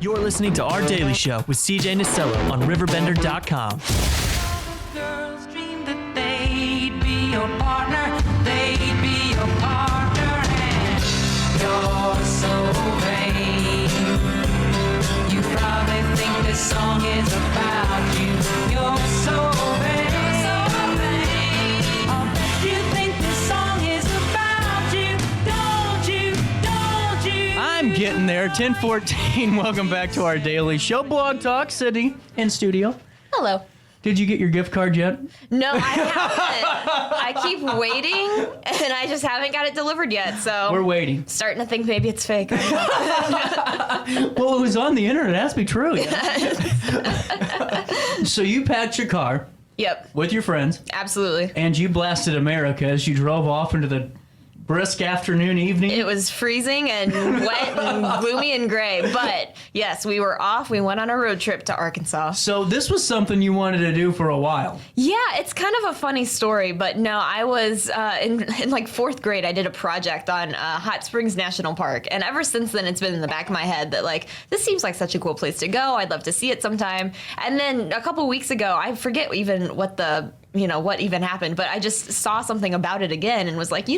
You're listening to Our Daily Show with CJ Nasello on RiverBender.com. Girls dream that they'd be your partner, they'd be your partner, and you're so vain. You probably think this song is about you. You're so vain, so vain. I bet you think this song is about you, don't you, don't you? I'm getting there. 10:14. Welcome back to Our Daily Show. Blog Talk, Sydney in studio. Hello. Did you get your gift card yet? No, I haven't. I keep waiting, and I just haven't got it delivered yet, so... We're waiting. Starting to think maybe it's fake. Well, it was on the internet. It has to be true. So you packed your car Yep, with your friends, absolutely. and you blasted America as you drove off into the brisk afternoon, evening. It was freezing and wet and gloomy and gray, but yes, we were off. We went on a road trip to Arkansas. So this was something you wanted to do for a while. Yeah, it's kind of a funny story, but no, I was in like fourth grade. I did a project on Hot Springs National Park, and ever since then, it's been in the back of my head that like this seems like such a cool place to go. I'd love to see it sometime. And then a couple weeks ago, I forget even what even happened, but I just saw something about it again and was like,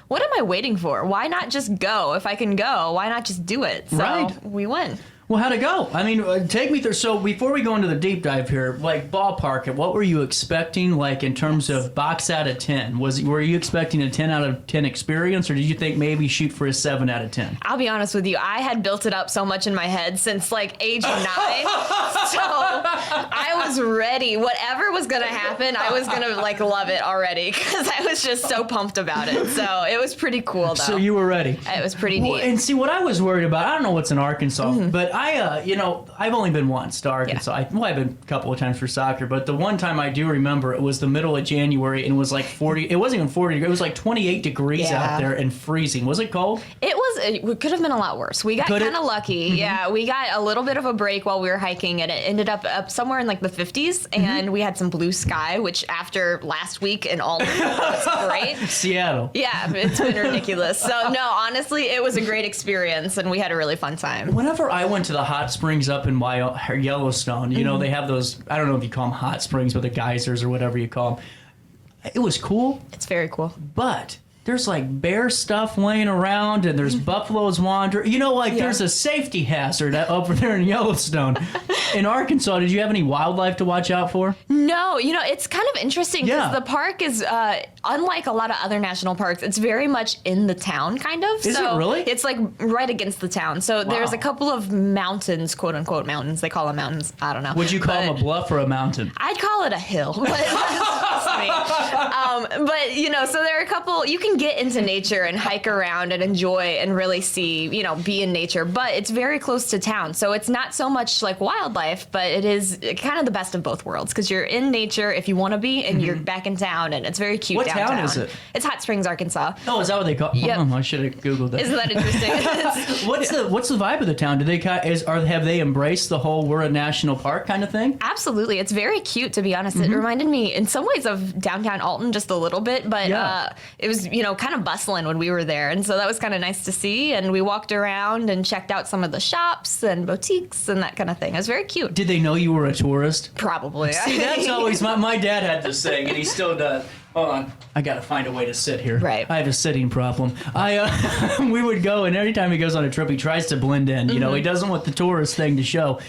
what am I waiting for? Why not just go? If I can go, why not just do it? So Right. we went. Well, how'd it go? I mean, take me through. So before we go into the deep dive here, like ballpark it, what were you expecting, like in terms of box out of 10? Were you expecting a 10 out of 10 experience, or did you think maybe shoot for a 7 out of 10? I'll be honest with you. I had built it up so much in my head since like age 9. So I was ready. Whatever was going to happen, I was going to like love it already because I was just so pumped about it. So it was pretty cool though. So you were ready. It was pretty neat. And see, what I was worried about, I don't know what's in Arkansas, but I've only been once to Arkansas. Yeah. I've been a couple of times for soccer, but the one time I do remember, it was the middle of January and it was like 40. It wasn't even 40 degrees. It was like 28 degrees out there and freezing. Was it cold? It could have been a lot worse. We got kind of lucky. Mm-hmm. Yeah, we got a little bit of a break while we were hiking, and it ended up somewhere in like the 50s, and we had some blue sky, which after last week in Alton was great. Seattle. Yeah, it's been ridiculous. So no, honestly, it was a great experience, and we had a really fun time. Whenever I went to the hot springs up in Yellowstone, they have those, I don't know if you call them hot springs, but the geysers or whatever you call them. It was cool. It's very cool. But there's like bear stuff laying around and there's buffaloes wandering. There's a safety hazard over there in Yellowstone. In Arkansas, did you have any wildlife to watch out for? No, it's kind of interesting because the park is, unlike a lot of other national parks, it's very much in the town, kind of. Is it really? It's like right against the town. So there's a couple of mountains, quote unquote mountains. They call them mountains. I don't know. Would you call them a bluff or a mountain? I'd call it a hill. But that's just me. So there are a couple, you can get into nature and hike around and enjoy and really see, be in nature, but it's very close to town. So it's not so much like wildlife, but it is kind of the best of both worlds because you're in nature if you want to be, and you're back in town, and it's very cute What downtown. town is it? It's Hot Springs, Arkansas. Oh, is that what they call it? Yep. Oh, I should have Googled that. Isn't that interesting? What's the vibe of the town? Do they have they embraced the whole we're a national park kind of thing? Absolutely. It's very cute, to be honest. It reminded me in some ways of downtown Alton just a little bit, but it was, kind of bustling when we were there. And so that was kind of nice to see. And we walked around and checked out some of the shops and boutiques and that kind of thing. It was very cute. Did they know you were a tourist? Probably. See, that's always my dad had this saying, and he still does. Hold on, I gotta find a way to sit here. Right. I have a sitting problem. We would go, and every time he goes on a trip, he tries to blend in. He doesn't want the tourist thing to show.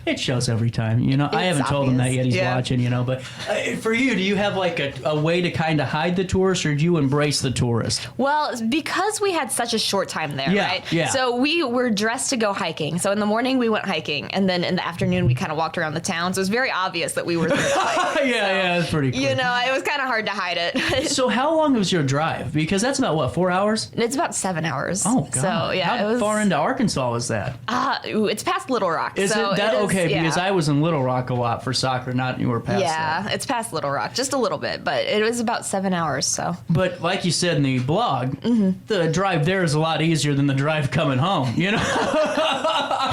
It shows every time. I haven't told him that yet. He's watching. But for you, do you have like a way to kind of hide the tourist, or do you embrace the tourist? Well, because we had such a short time there, right? Yeah. So we were dressed to go hiking. So in the morning we went hiking, and then in the afternoon we kind of walked around the town. So it was very obvious that we were there to hike. Yeah, that's pretty cool. It was kind of hard to hide it. So how long was your drive? Because that's about, 4 hours? It's about 7 hours. Oh, God. So, yeah. How far into Arkansas is that? It's past Little Rock. Is so it that? Okay, yeah. because I was in Little Rock a lot for soccer, not you were past that. It's past Little Rock, just a little bit, but it was about 7 hours, so. But like you said in the blog, the drive there is a lot easier than the drive coming home,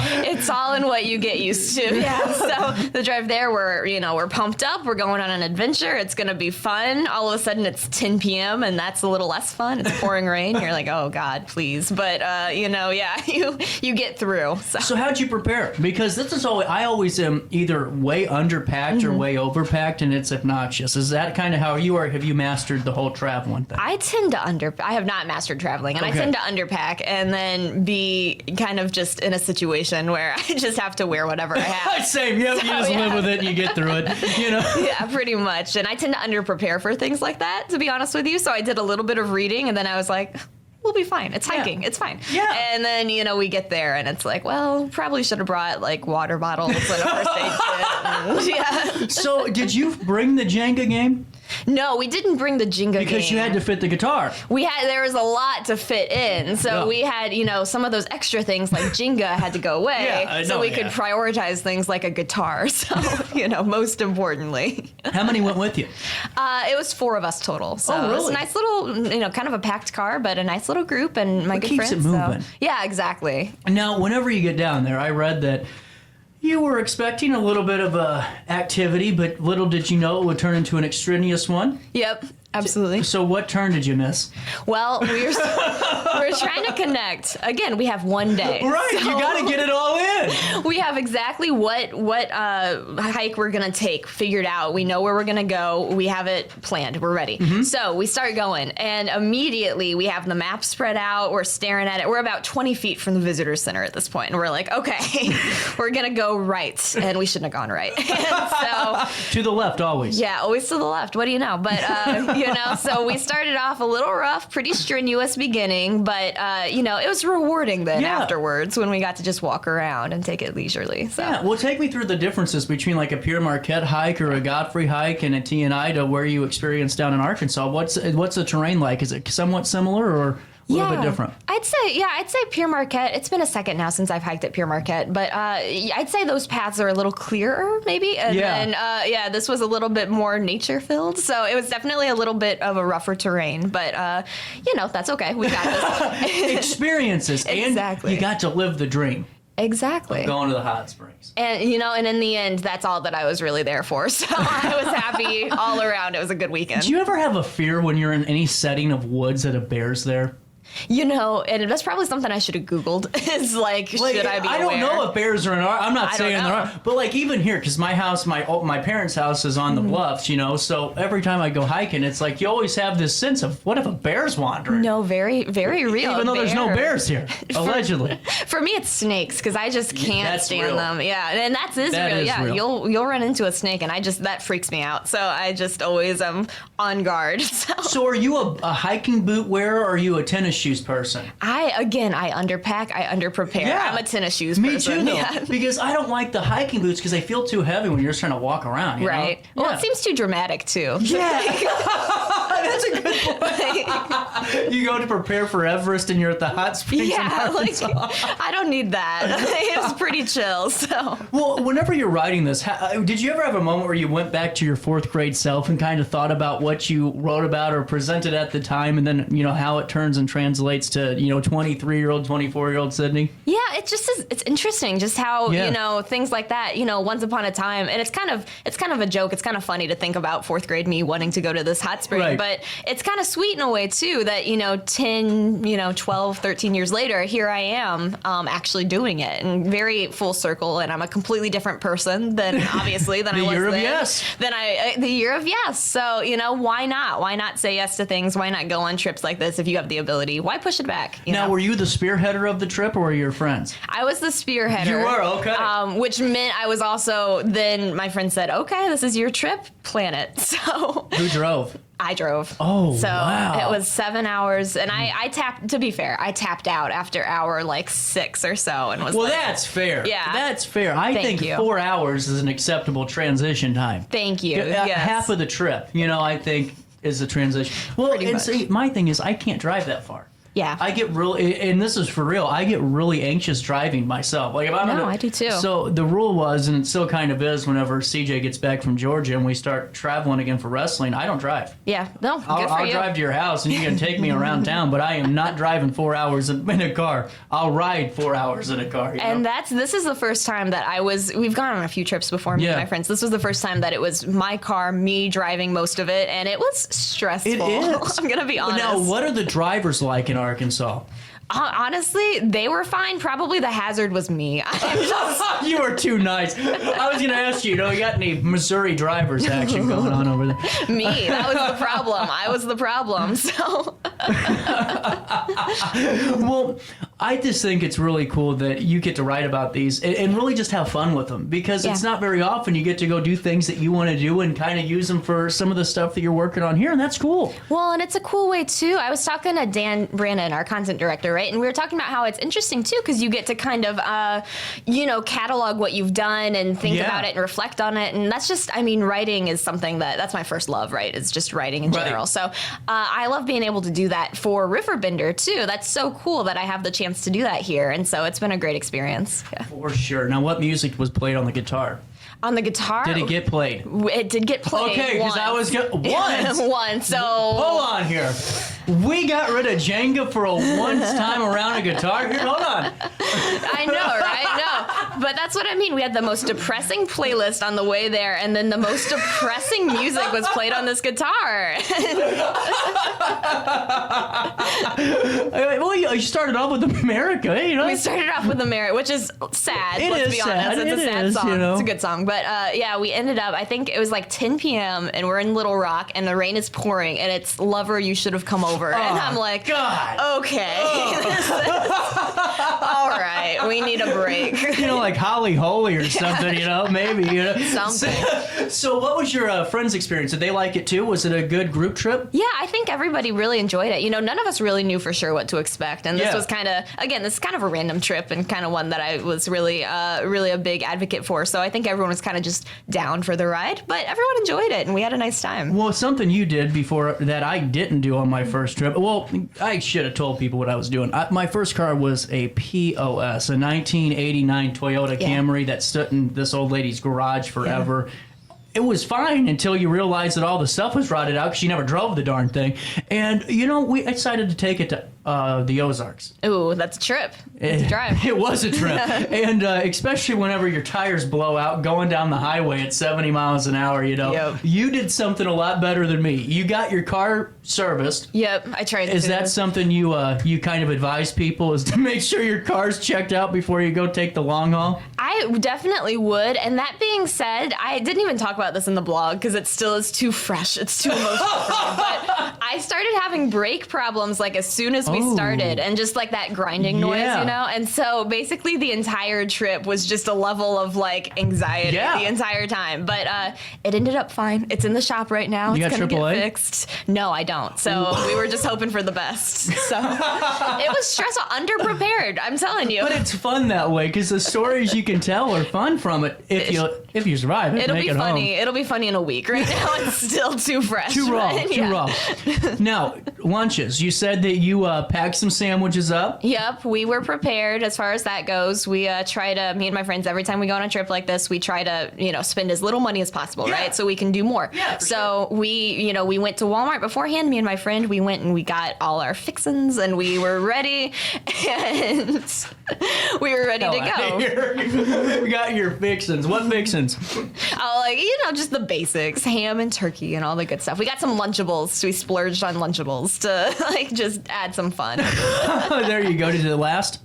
It's all in what you get used to. Yeah. So the drive there, we're pumped up. We're going on an adventure. It's going to be fun. All of of a sudden it's 10 p.m. and that's a little less fun. It's pouring rain. You're like, oh God, please. But you get through. So how'd you prepare? Because this is always, I always am either way underpacked or way overpacked, and it's obnoxious. Is that kind of how you are? Have you mastered the whole traveling thing? I tend to I have not mastered traveling, and I tend to underpack and then be kind of just in a situation where I just have to wear whatever I have. Same. Yep. So, you just live with it and you get through it. You know. Yeah, pretty much. And I tend to underprepare for things like that, to be honest with you. So I did a little bit of reading, and then I was like, we'll be fine. It's hiking. Yeah. It's fine. Yeah. And then, we get there, and it's like, well, probably should have brought, like, water bottles and a first aid kit. And, yeah. So did you bring the Jenga game? No, we didn't bring the Jenga game. Because you had to fit the guitar. There was a lot to fit in. So we had, some of those extra things like Jenga had to go away. So we could prioritize things like a guitar. So, most importantly. How many went with you? It was 4 of us total. So really? It was a nice little, kind of a packed car, but a nice little group and my good friends. Keeps it moving. So, yeah, exactly. Now, whenever you get down there, I read that you were expecting a little bit of a activity, but little did you know it would turn into an extraneous one. Yep, absolutely. So what turn did you miss? Well, we're trying to connect. Again, we have one day. Right, so you got to get it all in. We have exactly what hike we're going to take figured out. We know where we're going to go. We have it planned. We're ready. Mm-hmm. So we start going, and immediately we have the map spread out. We're staring at it. We're about 20 feet from the visitor center at this point, and we're like, okay, we're going to go right, and we shouldn't have gone right. So to the left, always. Yeah, always to the left. What do you know? But so we started off a little rough, pretty strenuous beginning, but it was rewarding then afterwards when we got to just walk around and take it leisurely. So. Yeah, well, take me through the differences between like a Pierre Marquette hike or a Godfrey hike and a T&I to where you experienced down in Arkansas. What's the terrain like? Is it somewhat similar or a little bit different? I'd say Pierre Marquette. It's been a second now since I've hiked at Pierre Marquette, but I'd say those paths are a little clearer, maybe. And then, this was a little bit more nature filled, so it was definitely a little bit of a rougher terrain. But that's okay. We got this. Experiences, exactly. And you got to live the dream. Exactly. Going to the hot springs. And, and in the end, that's all that I was really there for. So I was happy all around. It was a good weekend. Do you ever have a fear when you're in any setting of woods that a bear's there? And that's probably something I should have Googled. Is like should I be aware? I don't know if bears are in our. I'm not saying there are, but like even here, because my house, my parents' house is on the bluffs, so every time I go hiking, it's like you always have this sense of what if a bear's wandering? No, very, very real. Even though there's no bears here, allegedly. For me, it's snakes because I just can't stand real. them. Yeah, and that is real. Real. You'll run into a snake, and that freaks me out. So I just always am on guard. So are you a hiking boot wearer, or are you a tennis shoes person? I underpack, I underprepare. Yeah. I'm a tennis shoes person. Me too, though. Because I don't like the hiking boots because they feel too heavy when you're just trying to walk around. You right. know? Well, it seems too dramatic, too. Yeah. That's a good point. You go to prepare for Everest and you're at the hot springs in Arkansas. I don't need that. It was pretty chill, so. Well, whenever you're writing this, did you ever have a moment where you went back to your 4th grade self and kind of thought about what you wrote about or presented at the time and then, how it turns and translates to, 23-year-old, 24-year-old Sydney? Yeah, it's interesting just how, things like that, once upon a time, and it's kind of a joke. It's kind of funny to think about 4th grade me wanting to go to this hot spring, right. But it's kind of sweet in a way too that, 10, 12, 13 years later, here I am actually doing it and very full circle, and I'm a completely different person than obviously than I was then. The year of yes. The year of yes. So, why not? Why not say yes to things? Why not go on trips like this if you have the ability? Why push it back? Now, were you the spearheader of the trip or were your friends? I was the spearheader. You were, okay. Which meant I was also, then my friend said, okay, this is your trip, plan it. So. Who drove? I drove. Oh, so wow. It was 7 hours, and I tapped, to be fair, I tapped out after hour 6 or so and was that's fair. Yeah. That's fair. I think 4 hours is an acceptable transition time. Thank you. Yes. Half of the trip, I think, is a transition. Well, and see, my thing is I can't drive that far. Yeah. I get really, and this is for real, I get really anxious driving myself. Like if I'm No, I do too. So the rule was, and it still kind of is, whenever CJ gets back from Georgia and we start traveling again for wrestling, I don't drive. Yeah, no, good for I'll you. drive to your house and you can take me around town, but I am not driving 4 hours in a car. I'll ride 4 hours in a car. And this is the first time that we've gone on a few trips before, me and my friends. This was the first time that it was my car, me driving most of it, and it was stressful. It is. I'm going to be honest. Now, what are the drivers like in Arkansas? Honestly, they were fine. Probably the hazard was me. You are too nice. I was going to ask you, you got any Missouri drivers action going on over there? Me. That was the problem. I was the problem. So. Well, I just think it's really cool that you get to write about these and really just have fun with them, because it's not very often you get to go do things that you want to do and kind of use them for some of the stuff that you're working on here, and that's cool. Well, and it's a cool way, too. I was talking to Dan Brannon, our content director, right? And we were talking about how it's interesting, too, because you get to kind of, catalog what you've done and think about it and reflect on it. And that's just, writing is something that's my first love, right? It's just writing in general. Right. So I love being able to do that for RiverBender, too. That's so cool that I have the chance to do that here. And so it's been a great experience. Yeah. For sure. Now, what music was played on the guitar? On the guitar? Did it get played? It did get played. Okay, because I was once. Once. So hold on here. We got rid of Jenga for a once time around a guitar. Here, hold on. I know, right? No, but that's what I mean. We had the most depressing playlist on the way there, and then the most depressing music was played on this guitar. Well, you started off with America, We started off with America, which is sad. Let's be honest. It's a sad song. It's a good song. But we ended up, I think it was like 10 p.m. and we're in Little Rock and the rain is pouring and it's Lover, You Should Have Come Over. And I'm like, God. Okay. All right. We need a break. Like Holly Holy or something, maybe. Something. So what was your friends' experience? Did they like it too? Was it a good group trip? Yeah, I think everybody really enjoyed it. None of us really knew for sure what to expect. And this was kind of, again, this is kind of a random trip and kind of one that I was really, really a big advocate for. So I think everyone was kind of just down for the ride, but everyone enjoyed it and we had a nice time. Well, something you did before that I didn't do on my first trip. Well, I should have told people what I was doing. My first car was a POS, a 1989 Toyota Camry that stood in this old lady's garage forever. Yeah. It was fine until you realized that all the stuff was rotted out because she never drove the darn thing. And, we decided to take it to the Ozarks. Ooh, that's a trip. It's a drive. It was a trip. And especially whenever your tires blow out going down the highway at 70 miles an hour, you did something a lot better than me. You got your car serviced. Yep, I tried to. Is that something you kind of advise people, is to make sure your car's checked out before you go take the long haul? I definitely would. And that being said, I didn't even talk about this in the blog because it still is too fresh. It's too emotional for me. But I started having brake problems like as soon as we started, and just like that grinding noise, And so basically the entire trip was just a level of like anxiety the entire time. But it ended up fine. It's in the shop right now. You it's got gonna AAA? get fixed. No, I don't. So we were just hoping for the best. So it was stressful, underprepared. I'm telling you. But it's fun that way because the stories you can tell are fun from it if you survive it. It'll make be it funny. Home. It'll be funny in a week. Right now, it's still too fresh. Too raw. Too raw. Now, lunches. You said that you packed some sandwiches up. Yep, we were prepared as far as that goes. We try to, me and my friends, every time we go on a trip like this, we try to, spend as little money as possible, right? So we can do more. Yeah, so we went to Walmart beforehand. Me and my friend, we went and we got all our fixins and we were ready. And we were ready to go. You got your fixins. What fixins? Just the basics, ham and turkey and all the good stuff. We got some Lunchables. So we splurged on Lunchables to just add some fun. There you go. Did it last?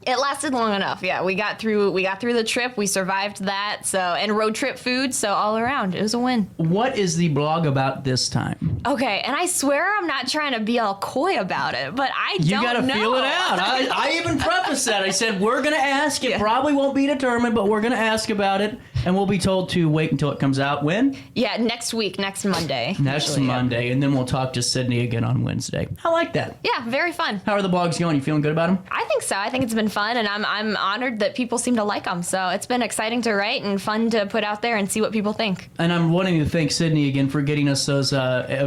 It lasted long enough. Yeah, we got through the trip. We survived that. And road trip food. So all around, it was a win. What is the blog about this time? Okay, and I swear I'm not trying to be all coy about it, but I don't know. You gotta feel it out. I even prefaced that. I said we're gonna ask. It probably won't be determined, but we're gonna ask about it, and we'll be told to wait until it comes out. When? Yeah, next week, next Monday. Next Monday, and then we'll talk to Sydney again on Wednesday. I like that. Yeah, very fun. How are the blogs going? You feeling good about them? I think so. I think it's been fun, and I'm honored that people seem to like them. So it's been exciting to write and fun to put out there and see what people think. And I'm wanting to thank Sydney again for getting us those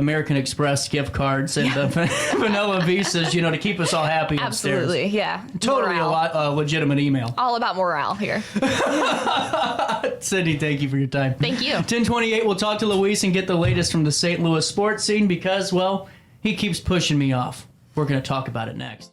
American Express gift cards and the vanilla visas, to keep us all happy upstairs. Absolutely, yeah. Totally Morale. legitimate email. All about morale here. Sydney, thank you for your time. Thank you. 1028, we'll talk to Luis and get the latest from the St. Louis sports scene because, well, he keeps pushing me off. We're going to talk about it next.